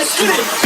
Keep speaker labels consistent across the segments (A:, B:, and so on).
A: Let's do it.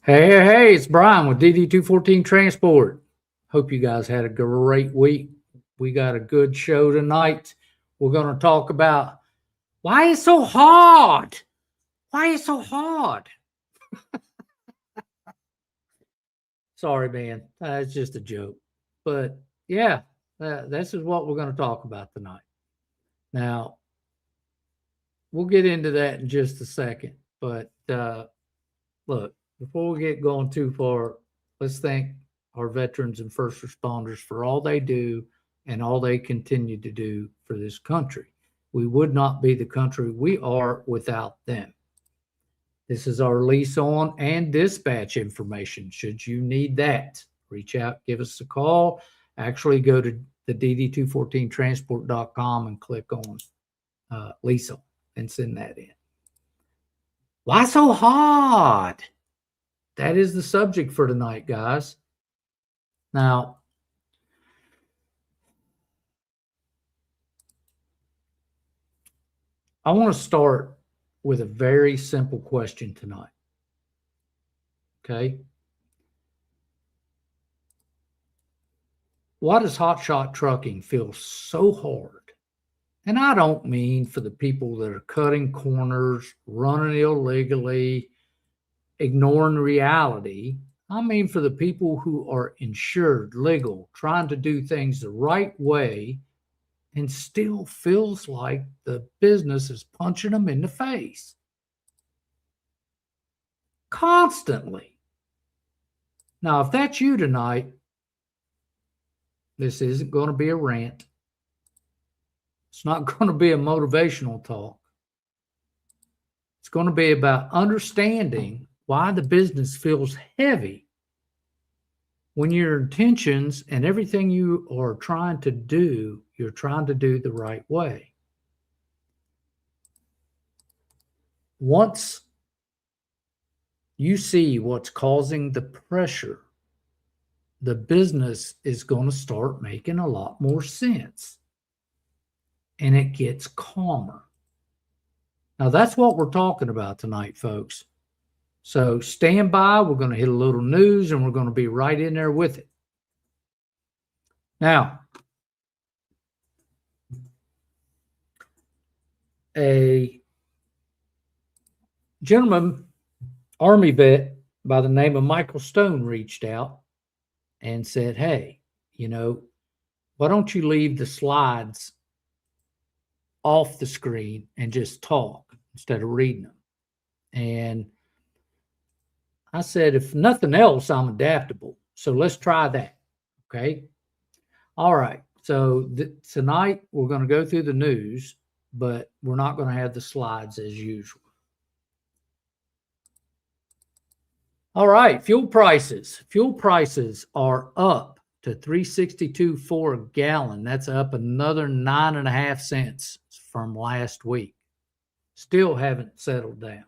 B: Hey, it's Bryan with DD214 Transport. Hope you guys had a great week. We got a good show tonight. We're going to talk about why it's so hard. Why it's so hard. Sorry, man. It's just a joke. But yeah, this is what we're going to talk about tonight. Now, we'll get into that in just a second. But look, before we get going too far, let's thank our veterans and first responders for all they do and all they continue to do for this country. We would not be the country we are without them. This is our lease on and dispatch information. Should you need that, reach out, give us a call. Actually, go to the dd214transport.com and click on lease on and send that in. Why so hard? That is the subject for tonight, guys. Now, I want to start with a very simple question tonight. Okay? Why does Hotshot trucking feel so hard? And I don't mean for the people that are cutting corners, running illegally, ignoring reality. I mean for the people who are insured, legal, trying to do things the right way, and still feels like the business is punching them in the face. Constantly. Now, if that's you tonight, this isn't going to be a rant. It's not going to be a motivational talk. It's going to be about understanding why the business feels heavy when your intentions and everything you are trying to do, you're trying to do the right way. Once you see what's causing the pressure, the business is going to start making a lot more sense and it gets calmer. Now, that's what we're talking about tonight, folks. So stand by. We're going to hit a little news and we're going to be right in there with it. Now, a gentleman, Army vet by the name of Michael Stone, reached out and said, hey, why don't you leave the slides off the screen and just talk instead of reading them? And I said, if nothing else, I'm adaptable. So let's try that. Okay. All right. So tonight we're going to go through the news, but we're not going to have the slides as usual. All right. Fuel prices. Fuel prices are up to $3.62 a gallon. That's up another 9.5 cents from last week. Still haven't settled down.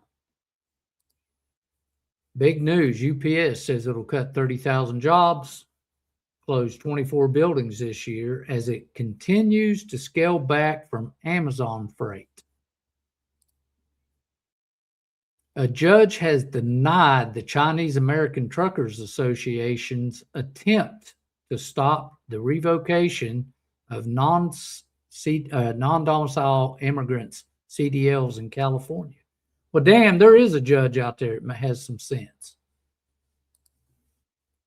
B: Big news, UPS says it'll cut 30,000 jobs, close 24 buildings this year as it continues to scale back from Amazon freight. A judge has denied the Chinese American Truckers Association's attempt to stop the revocation of non-cessation non-domicile immigrants, CDLs in California. Well, damn, there is a judge out there that has some sense.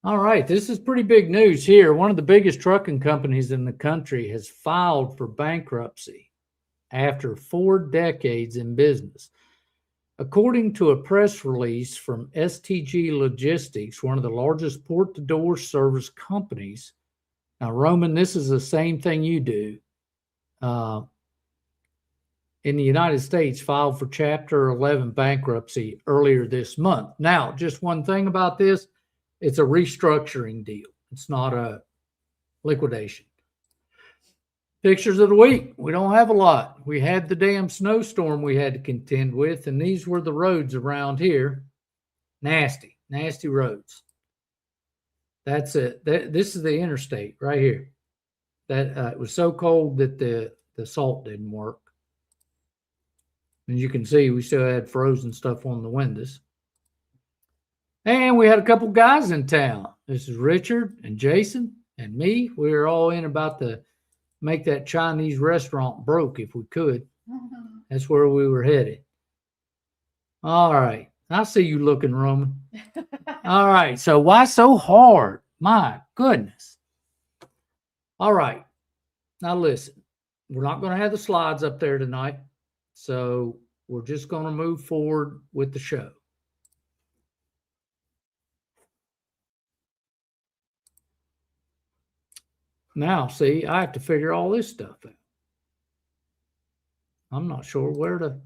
B: All right, this is pretty big news here. One of the biggest trucking companies in the country has filed for bankruptcy after 4 decades in business. According to a press release from STG Logistics, one of the largest port-to-door service companies. Now, Roman, this is the same thing you do. In the United States, filed for Chapter 11 bankruptcy earlier this month. Now, just one thing about this, it's a restructuring deal. It's not a liquidation. Pictures of the week. We don't have a lot. We had the damn snowstorm we had to contend with, and these were the roads around here. Nasty, nasty roads. That's it. This is the interstate right here. That it was so cold that the salt didn't work. And you can see we still had frozen stuff on the windows. And we had a couple guys in town. This is Richard and Jason and me. We were all in about to make that Chinese restaurant broke if we could. That's where we were headed. All right. I see you looking, Roman. All right. So why so hard? My goodness. All right. Now listen, we're not going to have the slides up there tonight. So we're just going to move forward with the show. Now, see, I have to figure all this stuff out. I'm not sure where to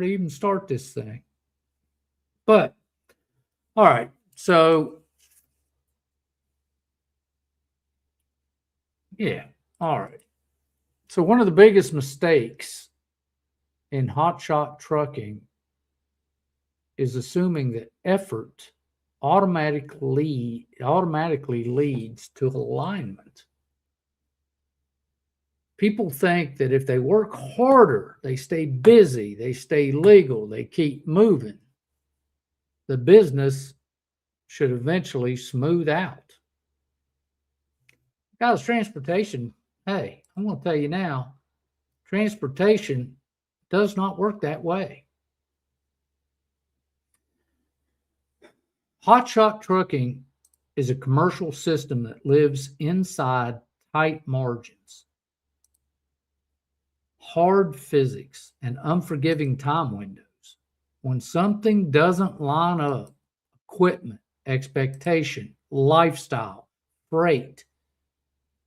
B: even start this thing. But, all right, so, yeah, all right. So one of the biggest mistakes in hotshot trucking is assuming that effort automatically leads to alignment. People think that if they work harder, they stay busy, they stay legal, they keep moving, the business should eventually smooth out. Guys, transportation, hey, I'm going to tell you now, transportation does not work that way. Hotshot trucking is a commercial system that lives inside tight margins, hard physics, and unforgiving time windows. When something doesn't line up, equipment, expectation, lifestyle, freight,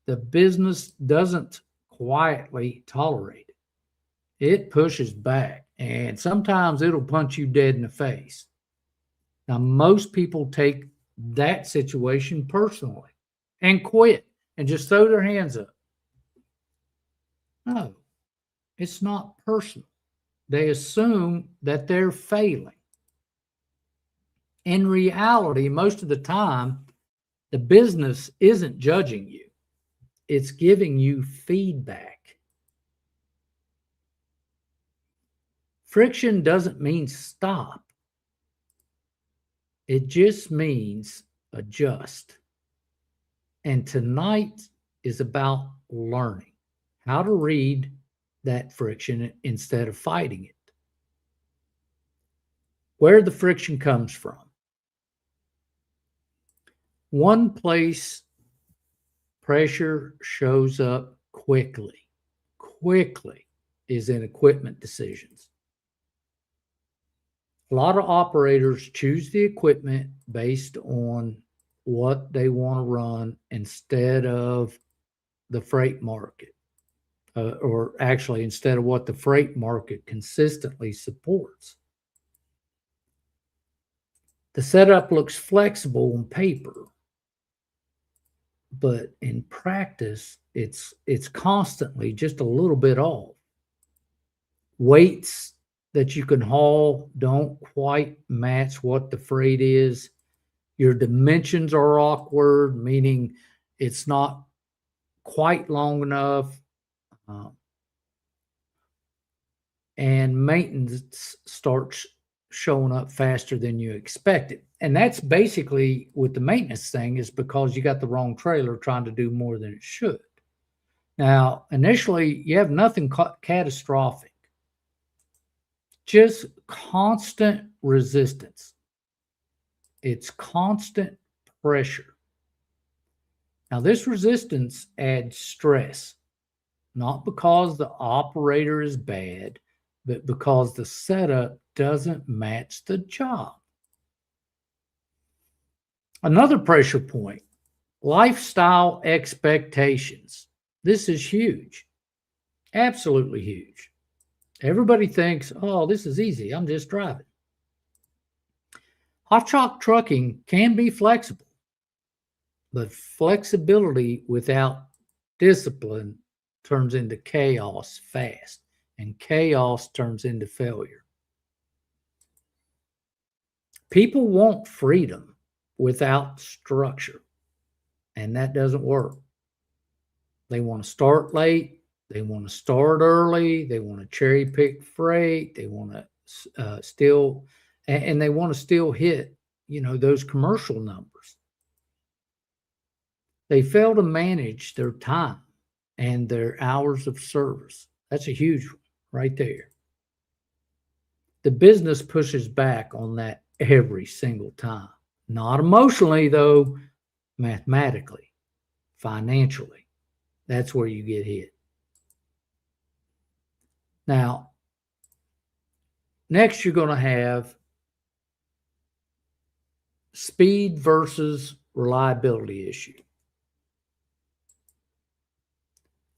B: the business doesn't quietly tolerate it. It pushes back, and sometimes it'll punch you dead in the face. Now, most people take that situation personally and quit and just throw their hands up. No, it's not personal. They assume that they're failing. In reality, most of the time, the business isn't judging you. It's giving you feedback. Friction doesn't mean stop. It just means adjust. And tonight is about learning how to read that friction instead of fighting it. Where the friction comes from. One place pressure shows up quickly is in equipment decisions. A lot of operators choose the equipment based on what they want to run instead of the freight market, or actually instead of what the freight market consistently supports. The setup looks flexible on paper, but in practice, it's constantly just a little bit off. Weights that you can haul don't quite match what the freight is. Your dimensions are awkward, meaning it's not quite long enough. And maintenance starts showing up faster than you expected. And that's basically with the maintenance thing, is because you got the wrong trailer trying to do more than it should. Now, initially, you have nothing catastrophic, just constant resistance. It's constant pressure. Now, this resistance adds stress, not because the operator is bad, but because the setup doesn't match the job. Another pressure point, lifestyle expectations. This is huge, absolutely huge. Everybody thinks, oh, this is easy. I'm just driving. Hotshot trucking can be flexible, but flexibility without discipline turns into chaos fast, and chaos turns into failure. People want freedom without structure, and that doesn't work. They want to start late. They want to start early. They want to cherry pick freight. They want to still, and they want to still hit, those commercial numbers. They fail to manage their time and their hours of service. That's a huge one right there. The business pushes back on that every single time. Not emotionally, though, mathematically, financially. That's where you get hit. Now, next you're going to have speed versus reliability issue.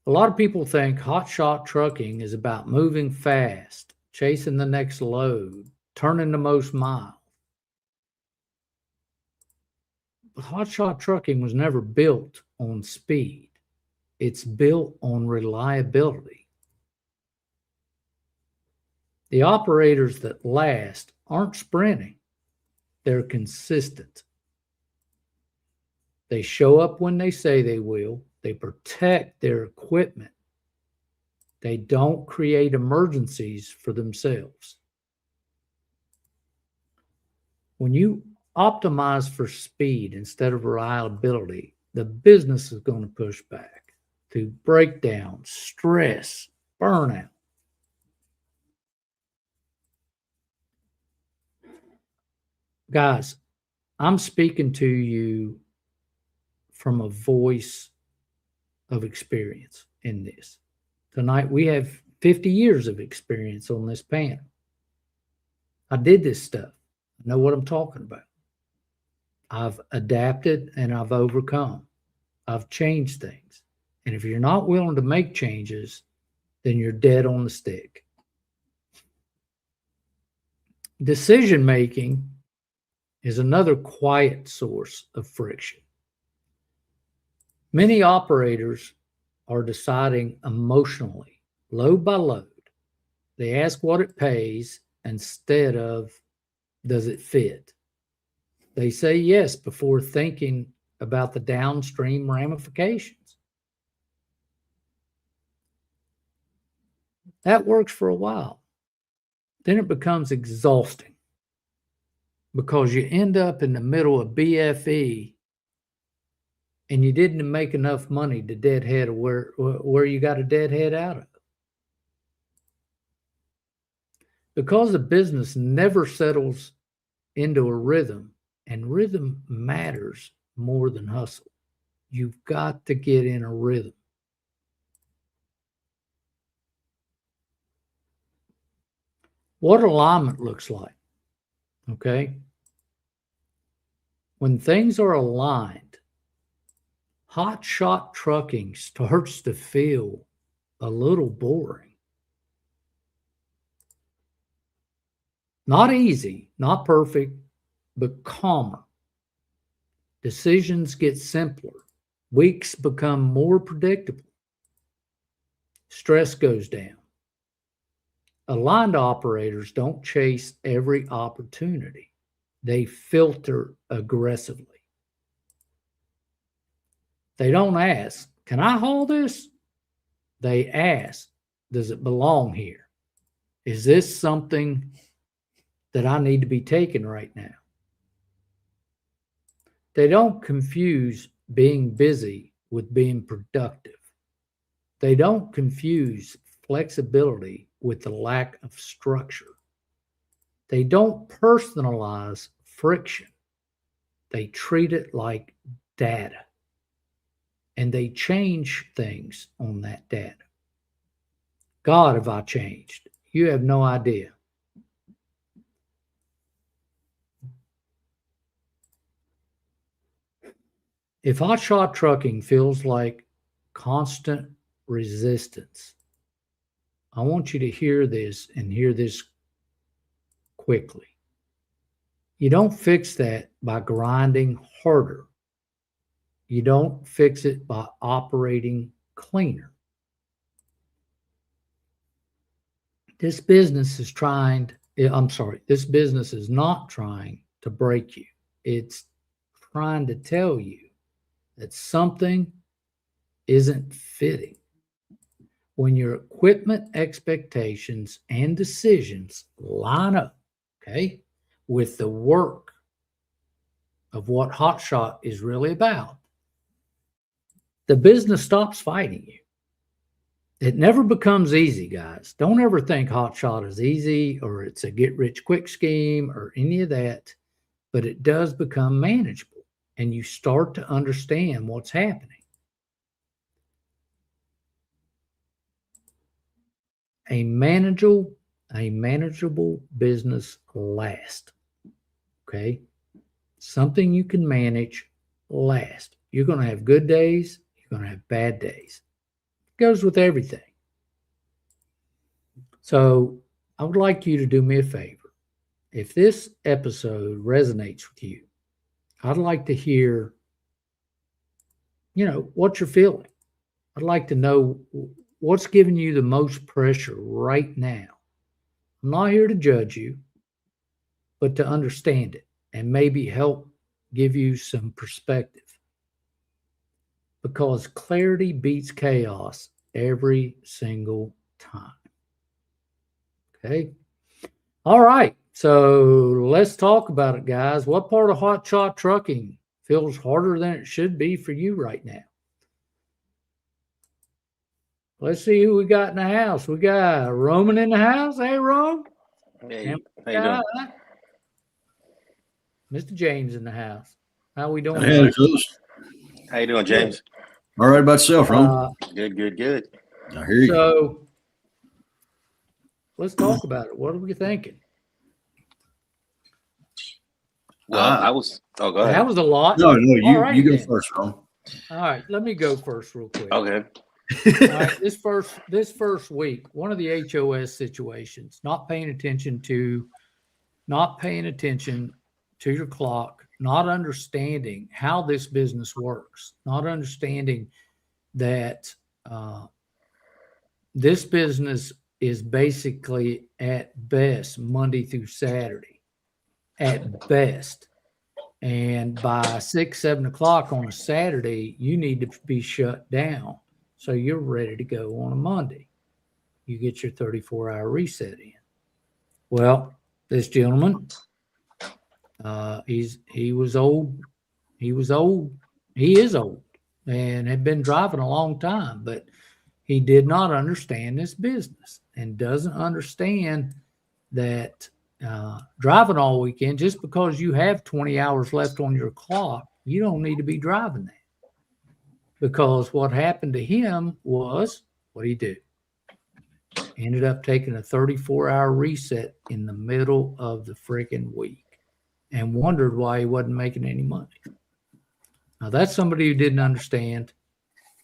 B: A lot of people think hotshot trucking is about moving fast, chasing the next load, turning the most miles. But hotshot trucking was never built on speed. It's built on reliability. The operators that last aren't sprinting. They're consistent. They show up when they say they will. They protect their equipment. They don't create emergencies for themselves. When you optimize for speed instead of reliability, the business is going to push back through breakdown, stress, burnout. Guys, I'm speaking to you from a voice of experience in this. Tonight, we have 50 years of experience on this panel. I did this stuff. I know what I'm talking about. I've adapted and I've overcome. I've changed things. And if you're not willing to make changes, then you're dead on the stick. Decision making is another quiet source of friction. Many operators are deciding emotionally, load by load. They ask what it pays instead of does it fit. They say yes before thinking about the downstream ramifications. That works for a while. Then it becomes exhausting because you end up in the middle of BFE and you didn't make enough money to deadhead where you got a deadhead out of. Because the business never settles into a rhythm, and rhythm matters more than hustle. You've got to get in a rhythm. What alignment looks like, okay? When things are aligned, hotshot trucking starts to feel a little boring. Not easy, not perfect, but calmer. Decisions get simpler. Weeks become more predictable. Stress goes down. Aligned operators don't chase every opportunity. They filter aggressively. They don't ask, can I haul this? They ask, does it belong here? Is this something that I need to be taking right now? They don't confuse being busy with being productive. They don't confuse flexibility with the lack of structure. They don't personalize friction. They treat it like data, and they change things on that data. God, have I changed? You have no idea. If hotshot trucking feels like constant resistance, I want you to hear this and hear this quickly. You don't fix that by grinding harder. You don't fix it by operating cleaner. This business is this business is not trying to break you. It's trying to tell you that something isn't fitting. When your equipment expectations and decisions line up, okay, with the work of what Hotshot is really about, the business stops fighting you. It never becomes easy, guys. Don't ever think Hotshot is easy or it's a get-rich-quick scheme or any of that, but it does become manageable, and you start to understand what's happening. A manageable business lasts. Okay? Something you can manage lasts. You're going to have good days. You're going to have bad days. It goes with everything. So I would like you to do me a favor. If this episode resonates with you, I'd like to hear, what you're feeling. I'd like to know what's giving you the most pressure right now. I'm not here to judge you, but to understand it and maybe help give you some perspective. Because clarity beats chaos every single time. Okay? All right. So let's talk about it, guys. What part of hotshot trucking feels harder than it should be for you right now? Let's see who we got in the house. We got Roman in the house. Hey, Rome.
C: Hey, how you doing?
B: Mr. James in the house. How we doing?
D: Hey, close.
C: How you doing, James?
D: All right about yourself, Ron?
C: Good.
D: I hear you.
B: So let's talk about it. What are we thinking?
C: Well, go ahead.
B: That was a lot.
D: No, you go
B: then.
D: first, Ron.
B: All right, let me go first real quick.
C: Okay.
B: All right, this first week, one of the HOS situations, not paying attention to your clock, not understanding how this business works, not understanding that this business is basically at best Monday through Saturday, at best. And by 6, 7 o'clock on a Saturday, you need to be shut down. So you're ready to go on a Monday. You get your 34-hour reset in. Well, this gentleman, he was old. He is old and had been driving a long time, but he did not understand this business and doesn't understand that driving all weekend, just because you have 20 hours left on your clock, you don't need to be driving that. Because what happened to him was, what he do? Ended up taking a 34-hour reset in the middle of the freaking week and wondered why he wasn't making any money. Now, that's somebody who didn't understand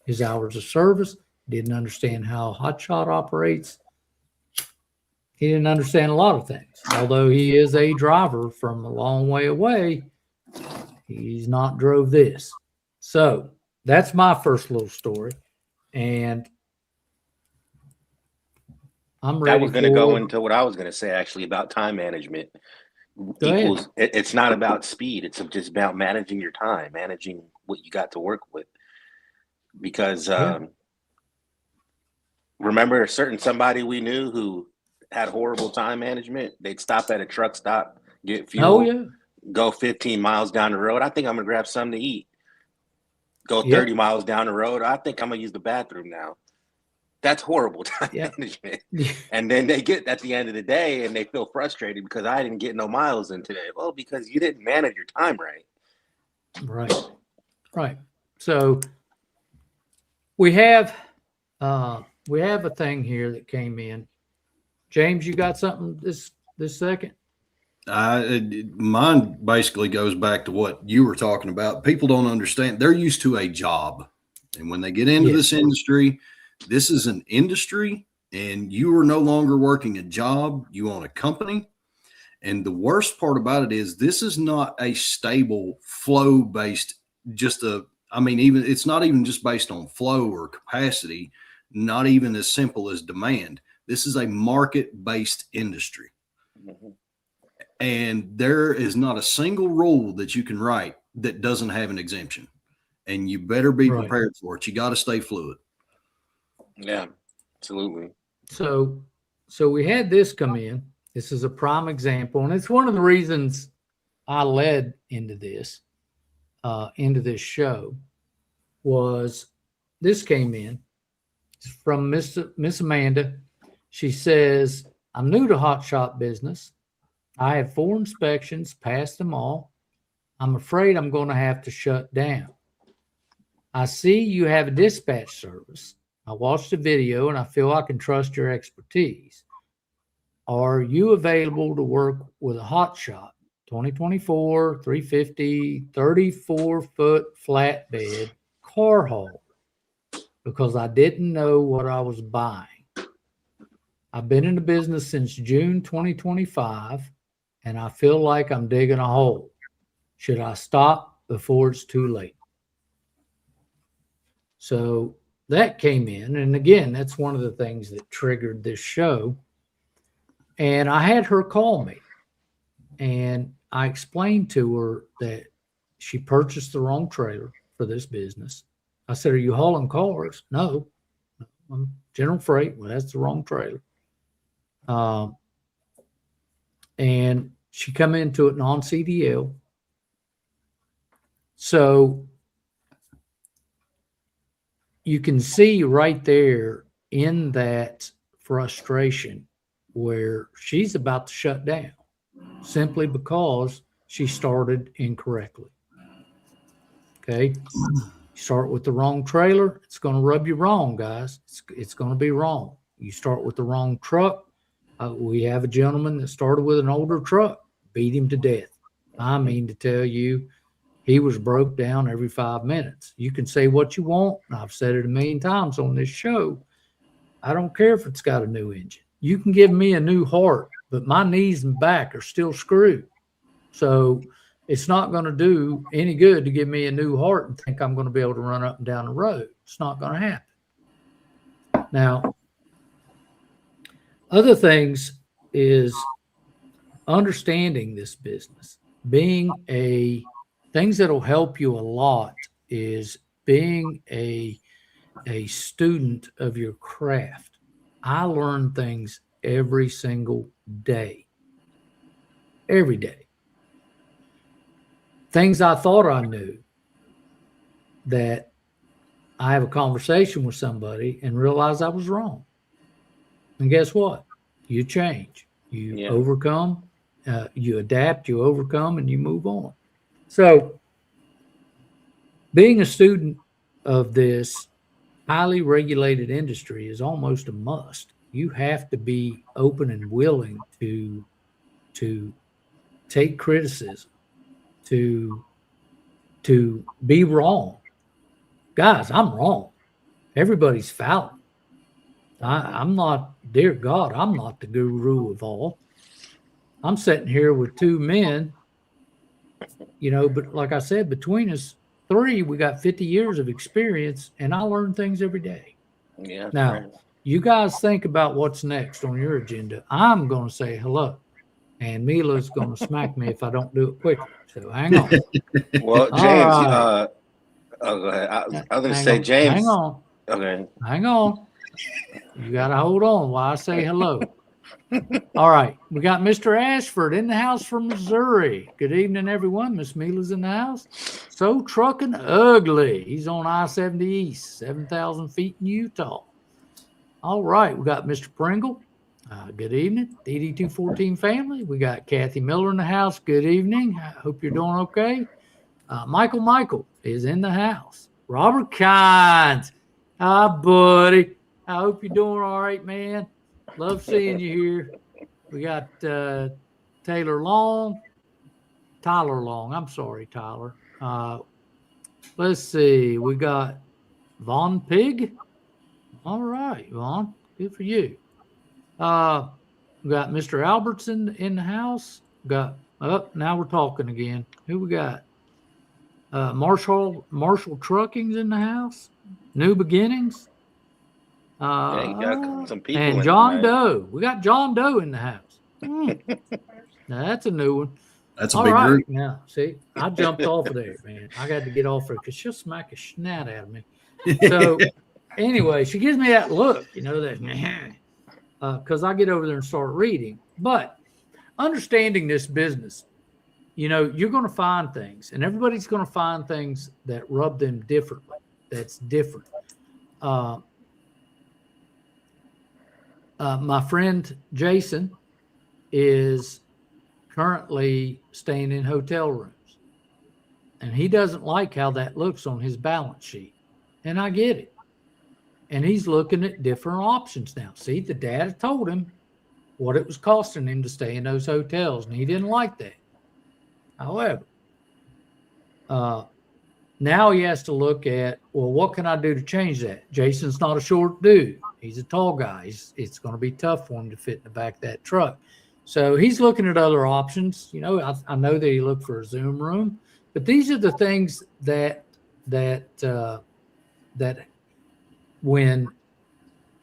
B: his hours of service, didn't understand how Hotshot operates. He didn't understand a lot of things. Although he is a driver from a long way away, he's not drove this. So that's my first little story. And I'm ready.
C: I was going to go into what I was going to say actually about time management. It's not about speed. It's just about managing your time, managing what you got to work with. Because remember somebody we knew who had horrible time management? They'd stop at a truck stop, get fuel, go 15 miles down the road. I think I'm going to grab something to eat. Go 30 miles down the road. I think I'm going to use the bathroom now. That's horrible time
B: Yeah.
C: management. And then they get at the end of the day and they feel frustrated because I didn't get no miles in today. Well, because you didn't manage your time right.
B: Right. So we have a thing here that came in. James, you got something this second?
D: Mine basically goes back to what you were talking about. People don't understand. They're used to a job. And when they get into this industry, this is an industry and you are no longer working a job. You own a company. And the worst part about it is this is not a stable flow based, even it's not even just based on flow or capacity, not even as simple as demand. This is a market based industry.
C: Mm-hmm.
D: And there is not a single rule that you can write that doesn't have an exemption. And you better be prepared for it. You got to stay fluid.
C: Yeah, absolutely.
B: So we had this come in. This is a prime example. And it's one of the reasons I led into this show was this came in. It's from Miss Amanda. She says, I'm new to Hotshot business. I had 4 inspections, passed them all. I'm afraid I'm going to have to shut down. I see you have a dispatch service. I watched the video and I feel I can trust your expertise. Are you available to work with a Hotshot 2024 350 34-foot flatbed car haul? Because I didn't know what I was buying. I've been in the business since June 2025. And I feel like I'm digging a hole. Should I stop before it's too late? So that came in. And again, that's one of the things that triggered this show. And I had her call me. And I explained to her that she purchased the wrong trailer for this business. I said, are you hauling cars? No, I'm general freight. Well, that's the wrong trailer. And she come into it non-CDL. So you can see right there in that frustration where she's about to shut down simply because she started incorrectly. Okay. You start with the wrong trailer, it's going to rub you wrong, guys. It's going to be wrong. You start with the wrong truck. We have a gentleman that started with an older truck, beat him to death. I mean to tell you, he was broke down every 5 minutes. You can say what you want. And I've said it a million times on this show. I don't care if it's got a new engine. You can give me a new heart, but my knees and back are still screwed. So it's not going to do any good to give me a new heart and think I'm going to be able to run up and down the road. It's not going to happen. Now, other things is understanding this business, things that'll help you a lot is being a student of your craft. I learn things every single day, every day. Things I thought I knew that I have a conversation with somebody and realize I was wrong. And guess what? You change, you overcome, you adapt, you overcome, and you move on. So being a student of this highly regulated industry is almost a must. You have to be open and willing to take criticism, to be wrong. Guys, I'm wrong. Everybody's fallible. I'm not, dear God, I'm not the guru of all. I'm sitting here with 2 men, but like I said, between us 3, we got 50 years of experience, and I learn things every day.
C: Yeah.
B: Now,
C: right.
B: You guys think about what's next on your agenda. I'm going to say hello, and Mila's going to smack me if I don't do it quickly. So hang on.
C: Well, James, go ahead. I was going to say, James.
B: Hang on.
C: Okay.
B: Hang on. You got to hold on while I say hello. All right. We got Mr. Ashford in the house from Missouri. Good evening, everyone. Miss Mila's in the house. So trucking ugly. He's on I-70 East, 7,000 feet in Utah. All right, we got Mr. Pringle. Good evening, DD214 family. We got Kathy Miller in the house. Good evening. I hope you're doing okay. Michael is in the house. Robert Kynes. Hi, buddy. I hope you're doing all right, man. Love seeing you here. We got Tyler Long. I'm sorry, Tyler. Let's see. We got Vaughn Pig. All right, Vaughn. Good for you. We got Mr. Albertson in the house. Now we're talking again. Who we got? Marshall Trucking's in the house. New Beginnings.
C: Yeah, you got some people.
B: And John Doe. We got John Doe in the house. Now that's a new one.
D: That's a big group.
B: Now, see, I jumped off of there, man. I got to get off there because she'll smack a snout out of me. So anyway, she gives me that look, that because I get over there and start reading. But understanding this business, you're going to find things, and everybody's going to find things that rub them differently. That's different. My friend Jason is currently staying in hotel rooms, and he doesn't like how that looks on his balance sheet. And I get it. And he's looking at different options now. See, the dad had told him what it was costing him to stay in those hotels, and he didn't like that. However, now he has to look at, well, what can I do to change that? Jason's not a short dude. He's a tall guy. It's going to be tough for him to fit in the back of that truck. So he's looking at other options. I know that he looked for a Zoom room, but these are the things that when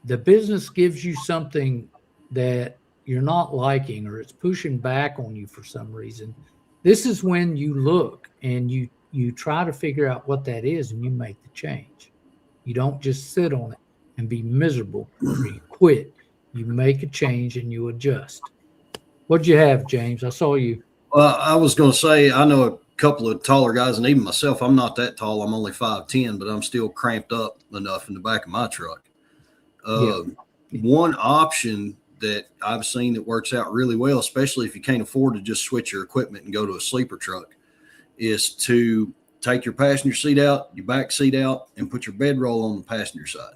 B: the business gives you something that you're not liking or it's pushing back on you for some reason, this is when you look and you try to figure out what that is and you make the change. You don't just sit on it and be miserable or you quit. You make a change and you adjust. What'd you have, James? I saw you.
D: Well, I was going to say, I know a couple of taller guys, and even myself, I'm not that tall. I'm only 5'10", but I'm still cramped up enough in the back of my truck. One option that I've seen that works out really well, especially if you can't afford to just switch your equipment and go to a sleeper truck, is to take your passenger seat out, your back seat out, and put your bedroll on the passenger side.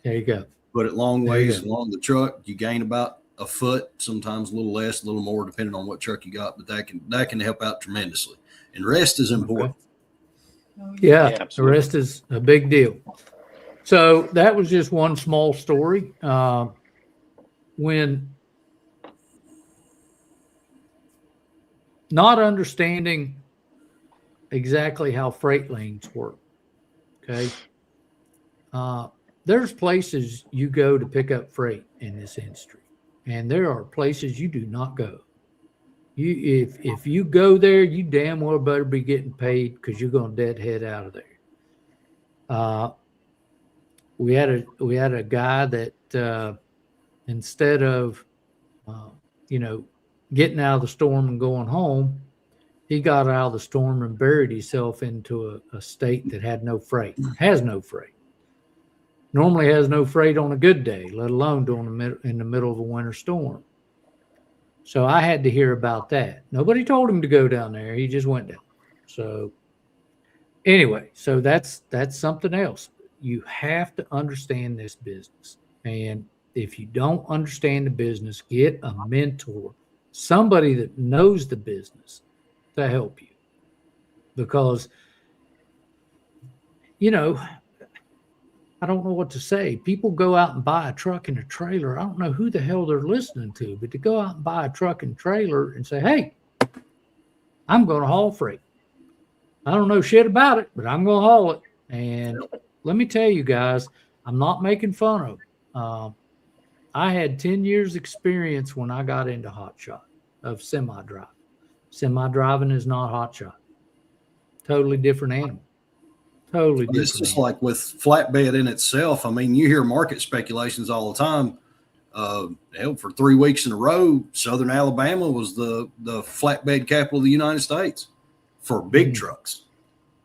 B: There you go.
D: Put it long ways along the truck. You gain about a foot, sometimes a little less, a little more, depending on what truck you got, but that can help out tremendously. And rest is important.
B: Okay. Yeah, the rest is a big deal. So that was just one small story. When not understanding exactly how freight lanes work, okay, there's places you go to pick up freight in this industry. And there are places you do not go. If you go there, you damn well better be getting paid because you're going to deadhead out of there. We had a guy that instead of getting out of the storm and going home, he got out of the storm and buried himself into a state that has no freight. Normally has no freight on a good day, let alone in the middle of a winter storm. So I had to hear about that. Nobody told him to go down there. He just went down. So anyway, so that's something else. You have to understand this business. And if you don't understand the business, get a mentor, somebody that knows the business to help you. Because, I don't know what to say. People go out and buy a truck and a trailer. I don't know who the hell they're listening to, but to go out and buy a truck and trailer and say, hey, I'm going to haul freight. I don't know shit about it, but I'm going to haul it. And let me tell you guys, I'm not making fun of. I had 10 years experience when I got into Hotshot of semi-driving. Semi-driving is not Hotshot. Totally different animal. Totally different.
D: It's just like with flatbed in itself. I mean, you hear market speculations all the time. For 3 weeks in a row, Southern Alabama was the flatbed capital of the United States for big trucks.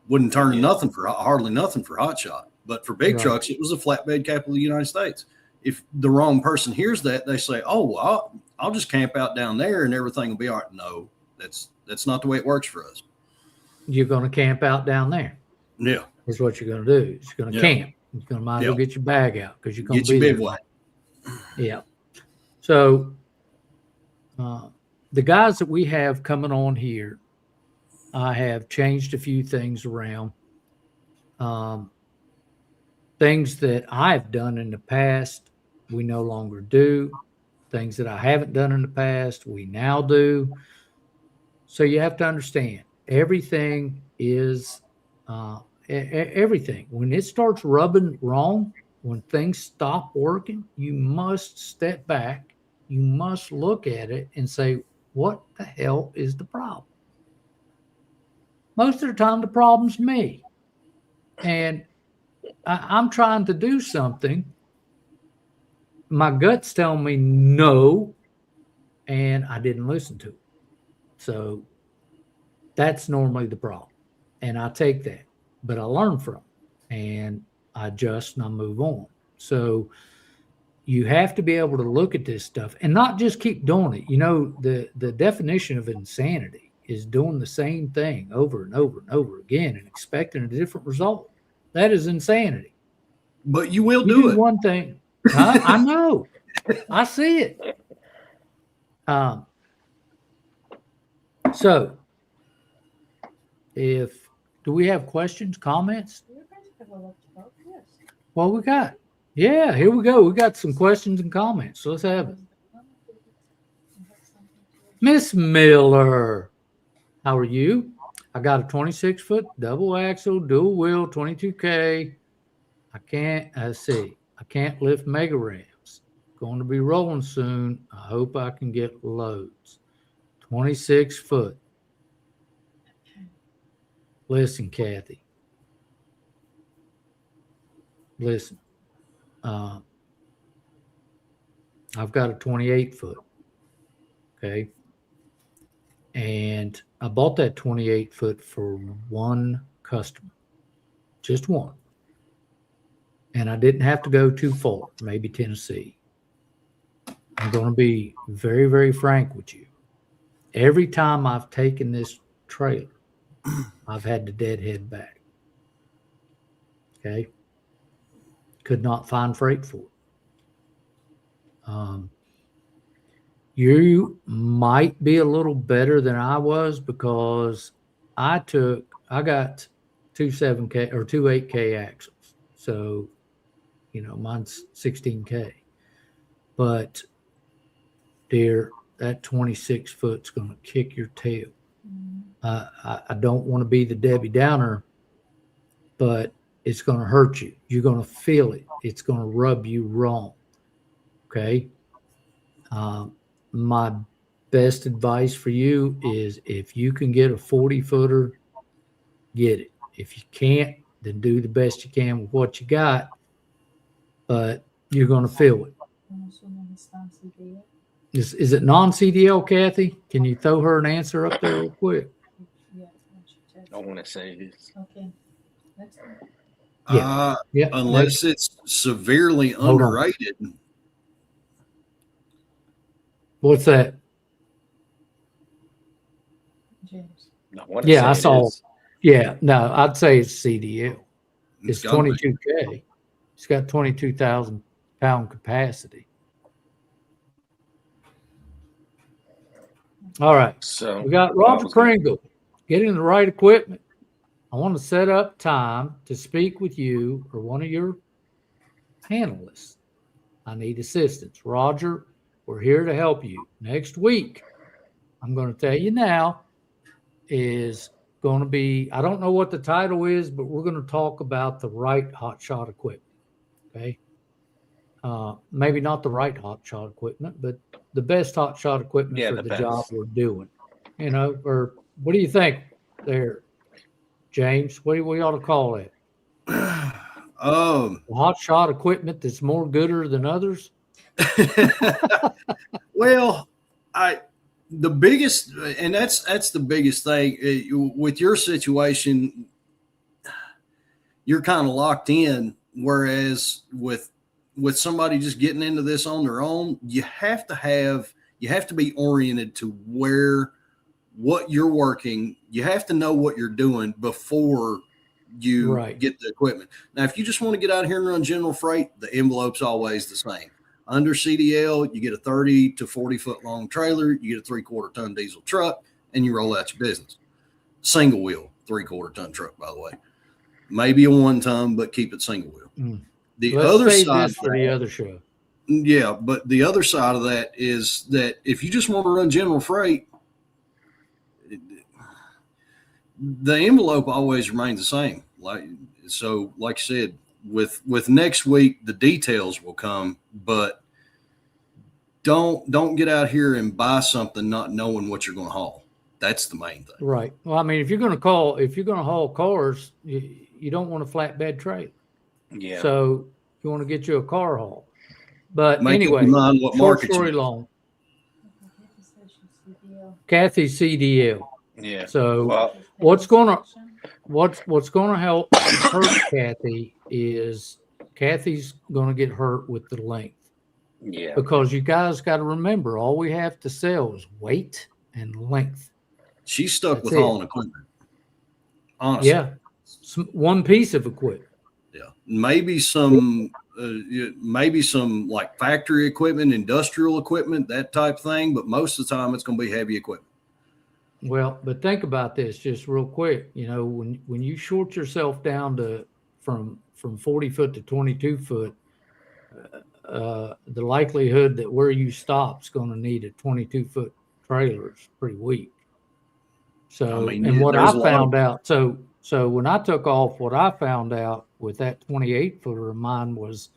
D: Wouldn't turn to hardly nothing for Hotshot. But for big
B: Right.
D: trucks, it was a flatbed capital of the United States. If the wrong person hears that, they say, "Oh, well, I'll just camp out down there and everything will be all right." No, that's not the way it works for us.
B: You're going to camp out down there.
D: Yeah.
B: Is what you're going to do. You're going to camp. You're going to might as well get your bag out because you're going to be
D: your
B: there.
D: bivouac.
B: Yeah. So the guys that we have coming on here, I have changed a few things around. Things that I've done in the past, we no longer do. Things that I haven't done in the past, we now do. So you have to understand, everything is everything. When it starts rubbing wrong, when things stop working, you must step back. You must look at it and say, what the hell is the problem? Most of the time, the problem's me. And I'm trying to do something. My gut's telling me no, and I didn't listen to it. So that's normally the problem. And I take that, but I learn from it, and I adjust and I move on. So you have to be able to look at this stuff and not just keep doing it. You know, the definition of insanity is doing the same thing over and over and over again and expecting a different result. That is insanity.
D: But you will
B: You
D: do it.
B: one thing. I know. I see it. So do we have questions, comments? Well, here we go. We got some questions and comments. So let's have it. Miss Miller, how are you? I got a 26-foot double axle, dual wheel, 22K. I can't lift mega rams. Going to be rolling soon. I hope I can get loads. 26 foot. Listen, Kathy. Listen. I've got a 28 foot. Okay. And I bought that 28 foot for one customer. Just one. And I didn't have to go too far, maybe Tennessee. I'm going to be very, very frank with you. Every time I've taken this trailer, I've had to deadhead back. Okay? Could not find freight for it. You might be a little better than I was because I got 2.7K or 2.8K axles. So, you know, mine's 16K. But, dear, that 26 foot's going to kick your tail. I don't want to be the Debbie Downer, but it's going to hurt you. You're going to feel it. It's going to rub you wrong. Okay? My best advice for you is if you can get a 40-footer, get it. If you can't, then do the best you can with what you got, but you're going to feel it. Is it non-CDL, Kathy? Can you throw her an answer up there real quick?
C: I want to say this.
A: Okay.
D: Unless it's severely underrated.
B: What's that?
A: James.
B: I saw. Yeah, no, I'd say it's CDL. It's 22K. It's got 22,000 pound capacity. All right.
C: So
B: we got Roger Pringle getting the right equipment. I want to set up time to speak with you or one of your panelists. I need assistance. Roger, we're here to help you. Next week, I'm going to tell you now, is going to be, I don't know what the title is, but we're going to talk about the right Hotshot equipment. Okay. Maybe not the right Hotshot equipment, but the best Hotshot equipment for the job we're doing. You know, or what do you think there, James? What do we ought to call it? Hotshot equipment that's more gooder than others?
D: Well, the biggest, and that's the biggest thing with your situation. you're kind of locked in. Whereas with somebody just getting into this on their own, you have to be oriented to what you're working. You have to know what you're doing before you get the equipment. Now, if you just want to get out here and run general freight, the envelope's always the same. Under CDL, you get a 30 to 40 foot long trailer, you get a 3/4 ton diesel truck, and you roll out your business. Single wheel, 3/4 ton truck, by the way. Maybe a 1 ton, but keep it single wheel. The other side
B: for the other show.
D: Yeah, but the other side of that is that if you just want to run general freight, the envelope always remains the same. Like you said, with next week, the details will come, but don't get out here and buy something not knowing what you're going to haul. That's the main thing.
B: Right. Well, I mean, if you're going to haul cars, you don't want a flatbed trailer.
C: Yeah.
B: So you want to get you a car haul. But
D: Make
B: anyway,
D: up your mind what
B: short
D: market
B: story long. Kathy CDL.
C: Yeah.
B: So what's gonna help hurt Kathy is Kathy's gonna get hurt with the length.
C: Yeah.
B: Because you guys got to remember, all we have to sell is weight and length.
D: She's stuck with hauling equipment. Honestly.
B: Yeah. One piece of equipment.
D: Yeah. Maybe some like factory equipment, industrial equipment, that type of thing. But most of the time it's going to be heavy equipment.
B: Well, but think about this just real quick. You know, when you short yourself down to from 40 foot to 22 foot, the likelihood that where you stop is going to need a 22 foot trailer is pretty weak. So, and what I found out, so when I took off, what I found out with that 28 footer of mine was,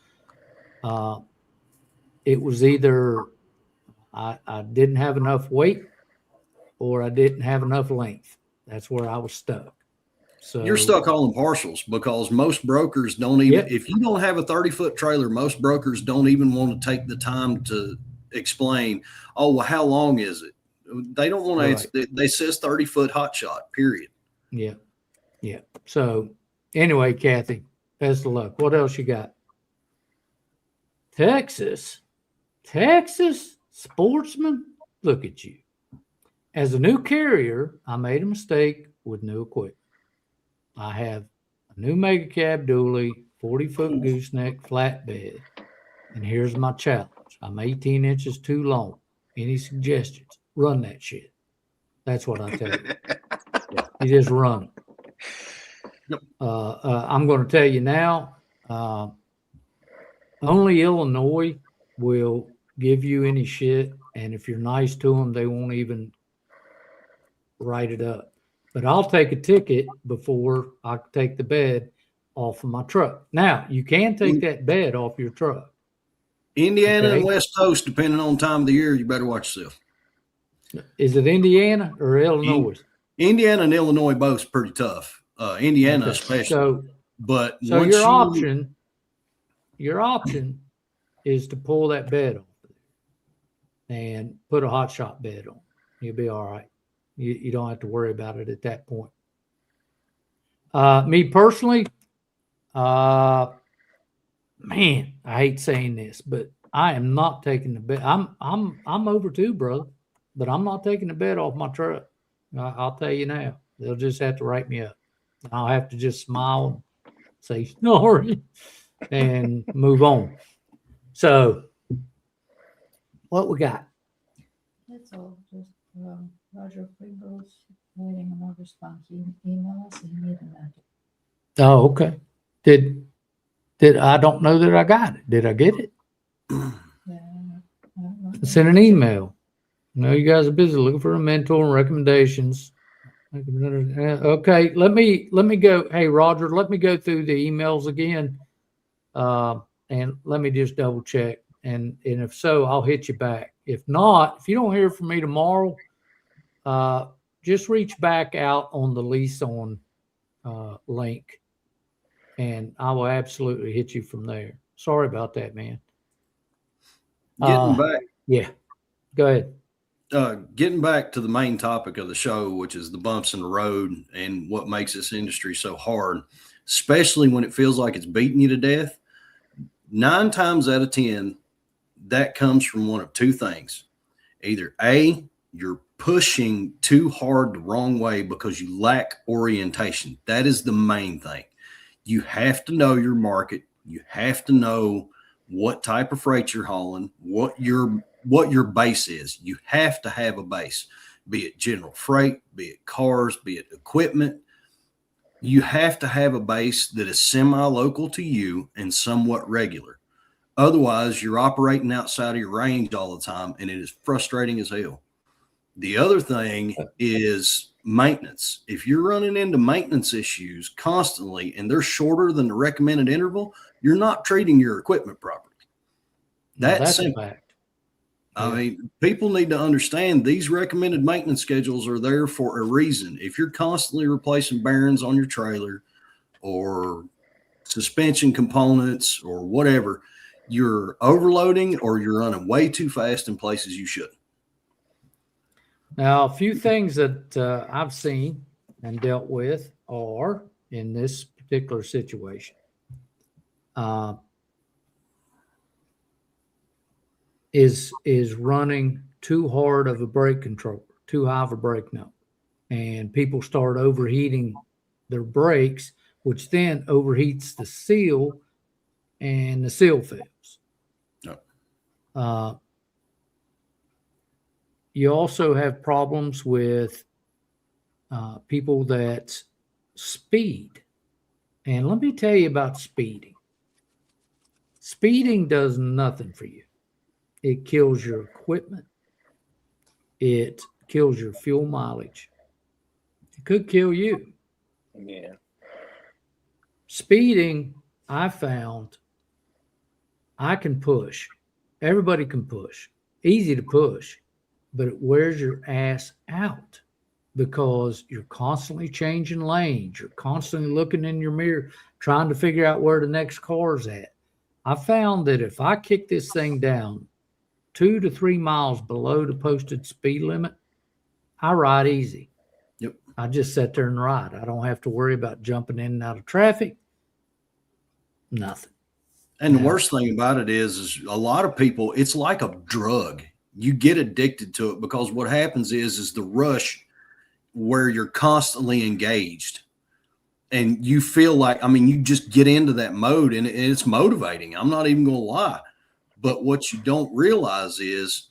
B: it was either I didn't have enough weight or I didn't have enough length. That's where I was stuck. So
D: you're stuck hauling partials because most brokers don't even, if you don't have a 30-foot trailer, most brokers don't even want to take the time to explain, oh, well, how long is it? They don't want to, they says 30-foot Hotshot, period.
B: Yeah. Yeah. So anyway, Kathy, best of luck. What else you got? Texas Sportsman. Look at you. As a new carrier, I made a mistake with new equipment. I have a new mega cab dually, 40-foot gooseneck flatbed. And here's my challenge. I'm 18 inches too long. Any suggestions? Run that shit. That's what I tell you. You just run it. I'm going to tell you now, only Illinois will give you any shit. And if you're nice to them, they won't even write it up. But I'll take a ticket before I take the bed off of my truck. Now, you can take that bed off your truck.
D: Indiana and West Coast, depending on time of the year, you better watch yourself.
B: Is it Indiana or Illinois?
D: Indiana and Illinois both pretty tough. Indiana especially. So your option is to pull that bed off and put a Hotshot bed on. You'll be all right. You don't have to worry about it at that point. Me personally, man, I hate saying this, but I am not taking the bed. I'm over too, brother, but I'm not taking the bed off my truck. I'll tell you now. They'll just have to write me up. I'll have to just smile and say sorry and move on. So, what we got?
A: That's all. Just Roger Freebos waiting on a response. He emailed us and he made an edit.
B: Oh, okay. Did I don't know that I got it. Did I get it? Send an email. No, you guys are busy looking for a mentor and recommendations. Okay, let me go. Hey, Roger, let me go through the emails again, and let me just double check. And if so, I'll hit you back. If not, if you don't hear from me tomorrow, just reach back out on the lease on link, and I will absolutely hit you from there. Sorry about that, man.
D: Getting back.
B: Yeah, go ahead.
D: Getting back to the main topic of the show, which is the bumps in the road and what makes this industry so hard. especially when it feels like it's beating you to death. 9 times out of 10, that comes from one of two things. Either A, you're pushing too hard the wrong way because you lack orientation. That is the main thing. You have to know your market. You have to know what type of freight you're hauling, what your base is. You have to have a base, be it general freight, be it cars, be it equipment. You have to have a base that is semi-local to you and somewhat regular. Otherwise, you're operating outside of your range all the time, and it is frustrating as hell. The other thing is maintenance. If you're running into maintenance issues constantly and they're shorter than the recommended interval, you're not treating your equipment properly. That's simple.
B: a fact.
D: I mean, people need to understand these recommended maintenance schedules are there for a reason. If you're constantly replacing bearings on your trailer or suspension components or whatever, you're overloading or you're running way too fast in places you shouldn't.
B: Now, a few things that I've seen and dealt with are in this particular situation. Is running too hard of a brake controller, too high of a brake number. And people start overheating their brakes, which then overheats the seal and the seal fails.
D: Yep.
B: You also have problems with people that speed. And let me tell you about speeding. Speeding does nothing for you. It kills your equipment. It kills your fuel mileage. It could kill you.
C: Yeah.
B: Speeding, I found, I can push. Everybody can push. Easy to push, but it wears your ass out because you're constantly changing lanes. You're constantly looking in your mirror, trying to figure out where the next car's at. I found that if I kick this thing down 2 to 3 miles below the posted speed limit, I ride easy.
D: Yep.
B: I just sit there and ride. I don't have to worry about jumping in and out of traffic. Nothing.
D: And the worst thing about it is a lot of people, it's like a drug. You get addicted to it because what happens is the rush where you're constantly engaged and you feel like, I mean, you just get into that mode and it's motivating. I'm not even going to lie. But what you don't realize is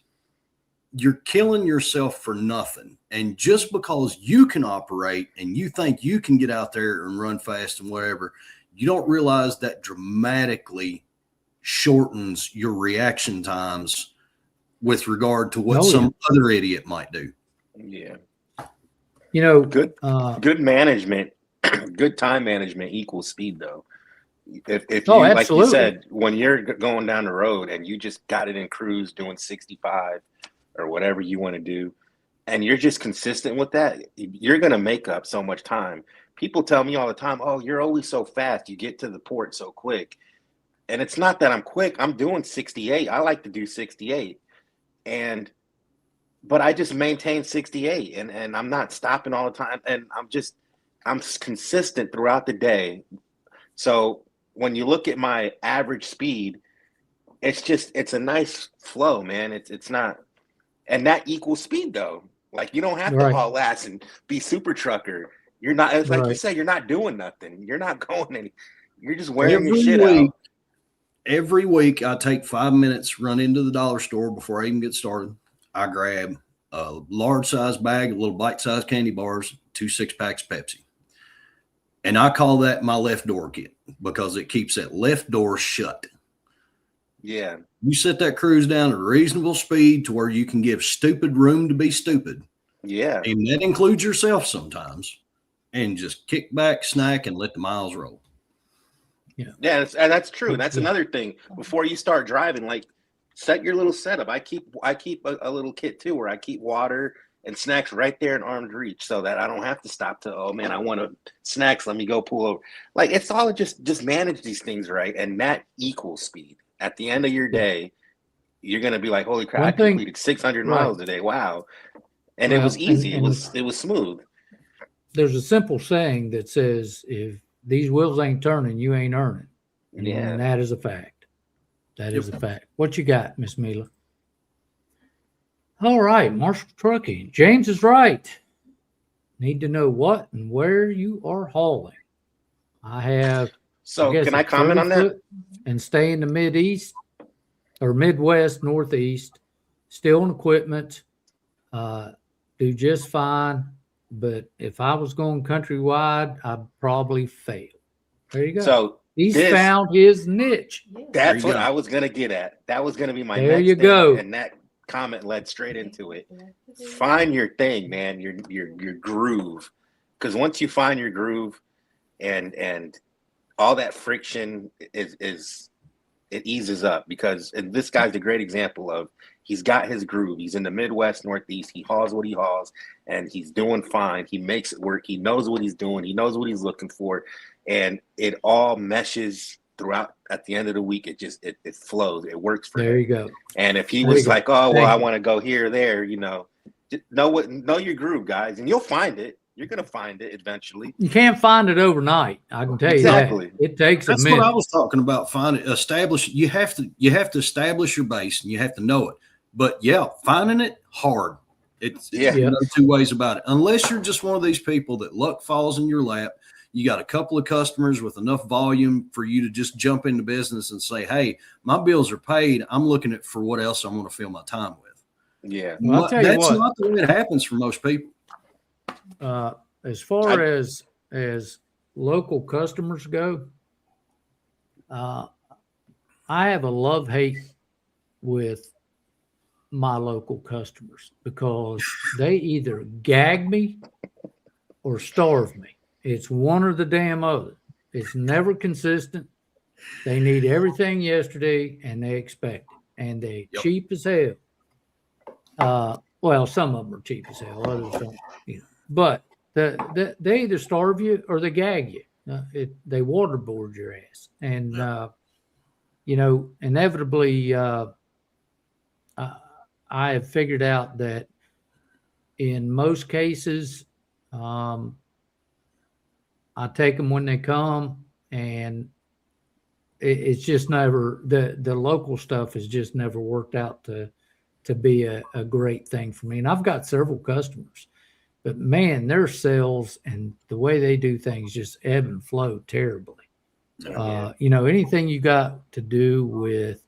D: you're killing yourself for nothing. And just because you can operate and you think you can get out there and run fast and whatever, you don't realize that dramatically shortens your reaction times with regard to what some other idiot might do.
C: Yeah.
B: You know,
C: good management, good time management equals speed, though. If you,
B: absolutely.
C: like you said, when you're going down the road and you just got it in cruise doing 65 or whatever you want to do, and you're just consistent with that, you're going to make up so much time. People tell me all the time, oh, you're always so fast. You get to the port so quick. And it's not that I'm quick. I'm doing 68. I like to do 68. But I just maintain 68 and I'm not stopping all the time. And I'm consistent throughout the day. So when you look at my average speed, it's a nice flow, man. It's not, and that equals speed though. Like you don't have to haul ass and be super trucker. You're not, it's like you say, you're not doing nothing. You're not going any, you're just wearing your shit out.
D: Every week I take 5 minutes, run into the dollar store before I even get started. I grab a large size bag of little bite-sized candy bars, 2 6-packs of Pepsi. And I call that my left door kit because it keeps that left door shut.
C: Yeah.
D: You set that cruise down at a reasonable speed to where you can give stupid room to be stupid.
C: Yeah.
D: And that includes yourself sometimes. And just kick back, snack, and let the miles roll.
C: Yeah. Yeah, and that's true. That's another thing. Before you start driving, like set your little setup. I keep a little kit too where I keep water and snacks right there in arm's reach so that I don't have to stop to, oh man, I want snacks. Let me go pull over. Like it's all just manage these things right. And that equals speed. At the end of your day, you're going to be like, holy crap, I completed 600 miles today. Wow. And it was easy. It was smooth.
B: There's a simple saying that says, if these wheels ain't turning, you ain't earning. And
C: Yeah.
B: that is a fact. That is a fact. What you got, Miss Mila? All right, Marshall Trucking. James is right. Need to know what and where you are hauling. I have.
C: So
B: guess
C: can
B: a
C: I comment on that?
B: 30-foot and stay in the Mideast or Midwest, Northeast, still in equipment, do just fine. But if I was going countrywide, I'd probably fail. There you go.
C: So
B: He's
C: this-
B: found his niche.
A: Yes.
C: That's
D: you
C: what
D: go.
C: I was gonna get at. That was gonna be my
B: There
C: next
B: you
C: thing,
B: go.
C: and that comment led straight into it. Find your thing, man. Your groove, because once you find your groove, and all that friction is it eases up. Because and this guy's a great example of he's got his groove. He's in the Midwest, Northeast. He hauls what he hauls, and he's doing fine. He makes it work. He knows what he's doing. He knows what he's looking for, and it all meshes throughout. At the end of the week, it just it flows. It works for
B: There
C: him.
B: you go.
C: And if he
B: There
C: was
B: you go.
C: like, oh, well,
B: Thank
C: I
B: you.
C: want to go here or there, just know your groove, guys, and you'll find it. You're going to find it eventually.
B: You can't find it overnight. I can tell
C: Exactly.
B: you that. It takes
D: That's
B: a minute.
D: what I was talking about. You have to establish your base and you have to know it. But yeah, finding it hard. It's
C: Yeah.
B: Yeah.
D: no two ways about it. Unless you're just one of these people that luck falls in your lap. You got a couple of customers with enough volume for you to just jump into business and say, hey, my bills are paid. I'm looking for what else I want to fill my time with.
C: Yeah.
B: Well, I'll tell you
D: That's
B: what.
D: not the way it happens for most people.
B: As far as local customers go, I have a love-hate with my local customers because they either gag me or starve me. It's one or the damn other. It's never consistent. They need everything yesterday and they expect it. And they're cheap as hell. Well, some of them are cheap as hell, others don't, But they either starve you or they gag you. They waterboard your ass. And, inevitably, I have figured out that in most cases, I take them when they come, and it's just never the local stuff has just never worked out to be a great thing for me. And I've got several customers, but man, their sales and the way they do things just ebb and flow terribly. Anything you got to do with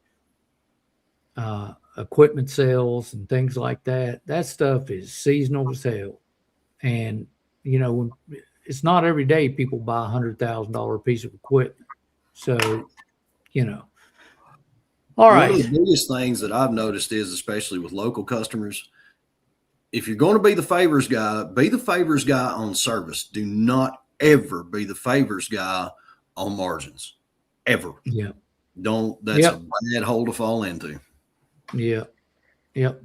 B: equipment sales and things like that, that stuff is seasonal as hell. And, when it's not every day people buy $100,000 piece of equipment. So, all right.
D: One of the biggest things that I've noticed is, especially with local customers, if you're going to be the favors guy on service. Do not ever be the favors guy on margins. Ever.
B: Yeah.
D: That's a bad hole to fall into.
B: Yeah. Yep.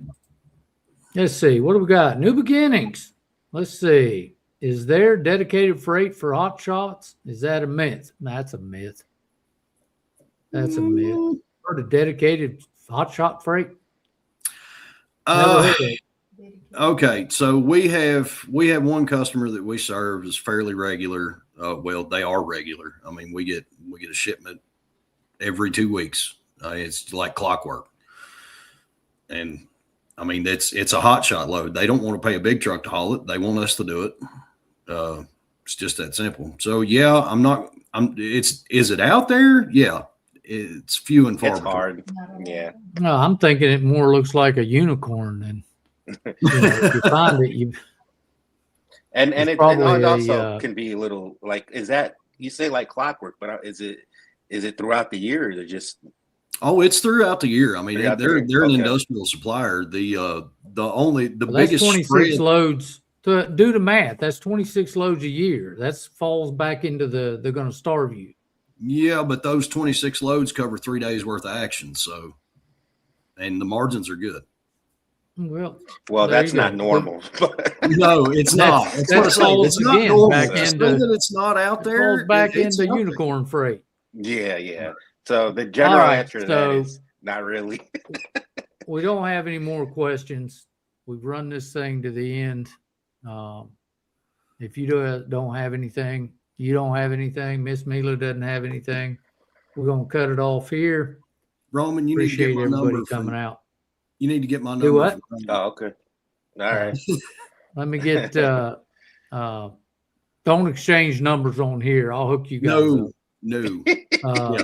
B: Let's see. What do we got? New beginnings. Let's see. Is there dedicated freight for Hotshots? Is that a myth? That's a myth. That's a myth. Heard of dedicated Hotshot freight?
D: Okay, so we have one customer that we serve is fairly regular. Well, they are regular. I mean, we get a shipment every 2 weeks. It's like clockwork. And I mean, it's a Hotshot load. They don't want to pay a big truck to haul it. They want us to do it. It's just that simple. So yeah, is it out there? Yeah. It's few and far
C: It's
D: between.
C: hard. Yeah.
B: No, I'm thinking it more looks like a unicorn than if you find it,
C: And it
B: probably
C: also can be a little like, is that you say like clockwork, but is it throughout the year or is it just?
D: Oh, it's throughout the year. I mean, they're an
C: Okay.
D: industrial supplier. The
B: that's
D: biggest
B: 26
D: spread,
B: loads. To do the math, that's 26 loads a year. That falls back into they're going to starve you.
D: yeah, but those 26 loads cover 3 days worth of action. So, and the margins are good.
B: Well,
C: That's
B: you
C: not
B: go.
C: normal.
D: No, it's not. That's what I'm saying. It's not
B: again
D: normal.
B: back
D: To say
B: into-
D: that it's not out there.
B: falls back
D: it's
B: into
D: out there.
B: unicorn freight.
C: Yeah. So the general
B: All right,
C: answer to that is not really.
B: We don't have any more questions. We've run this thing to the end. If you don't have anything, you don't have anything. Miss Mila doesn't have anything. We're going to cut it off here.
D: Roman, you need to
B: Appreciate
D: get my
B: everybody
D: number
B: coming
D: from,
B: out.
D: you need to get my
B: Do
D: number.
B: what?
D: from Roman.
C: Oh, okay. All right.
B: Let me get, don't exchange numbers on here. I'll hook you guys
D: No,
B: up.
D: no.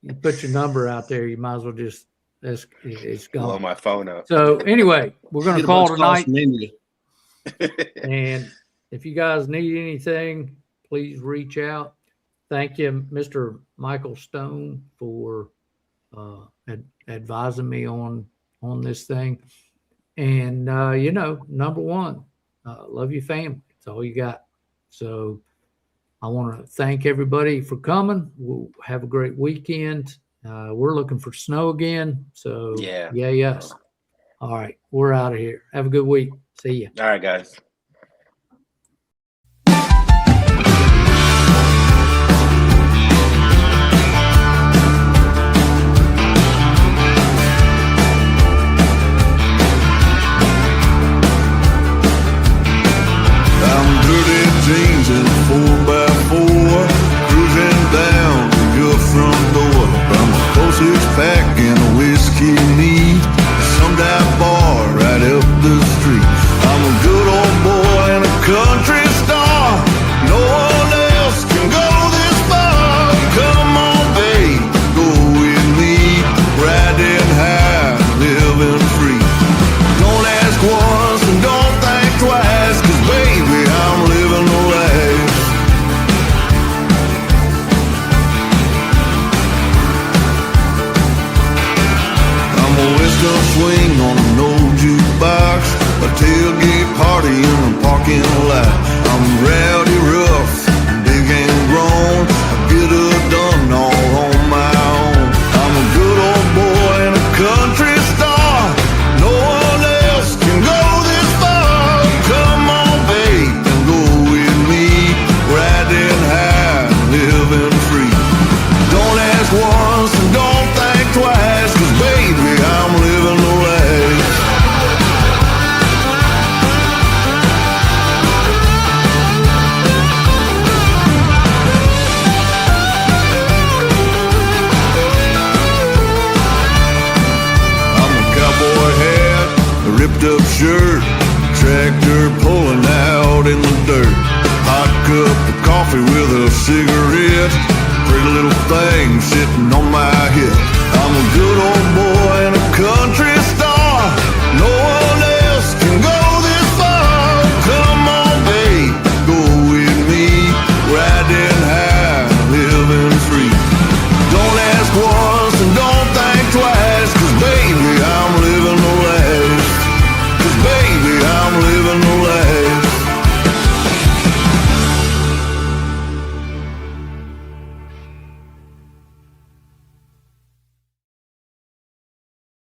B: You put your number out there, you might as well just, it's
C: Blow
B: gone.
C: my phone up.
B: So anyway, we're going to
D: Get a
B: call
D: bunch of calls
B: tonight.
D: from India.
B: And if you guys need anything, please reach out. Thank you, Mr. Michael Stone, for advising me on this thing. And, number one, love your family. It's all you got. So I want to thank everybody for coming. We'll have a great weekend. We're looking for snow again. So
C: Yeah.
B: Yes. All right. We're out of here. Have a good week. See ya.
C: All right, guys.
E: I'm dirty jeans and a 4x4, cruising down to your front door. From a postage pack and a whiskey neat, some dive bar right up the street. I'm a good old boy and a country star. No one else can go this far. Come on, babe, go with me, riding high, living free. Don't ask once and don't think twice, 'cause baby, I'm living the life. I'm a western swing on an old jukebox, a tailgate party in a parking lot. I'm rowdy rough, big and grown, I get it done all on my own. I'm a good old boy and a country star. No one else can go this far. Come on, babe, and go with me, riding high, living free. Don't ask once and don't think twice, 'cause baby, I'm living the life. I'm a cowboy hat, a ripped up shirt, tractor pulling out in the dirt. Hot cup of coffee with a cigarette, pretty little thing sitting on my hip. I'm a good old boy and a country star. No one else can go this far. Come on, babe, go with me, riding high, living free. Don't ask once and don't think twice, 'cause baby, I'm living the life. 'Cause baby, I'm living the life.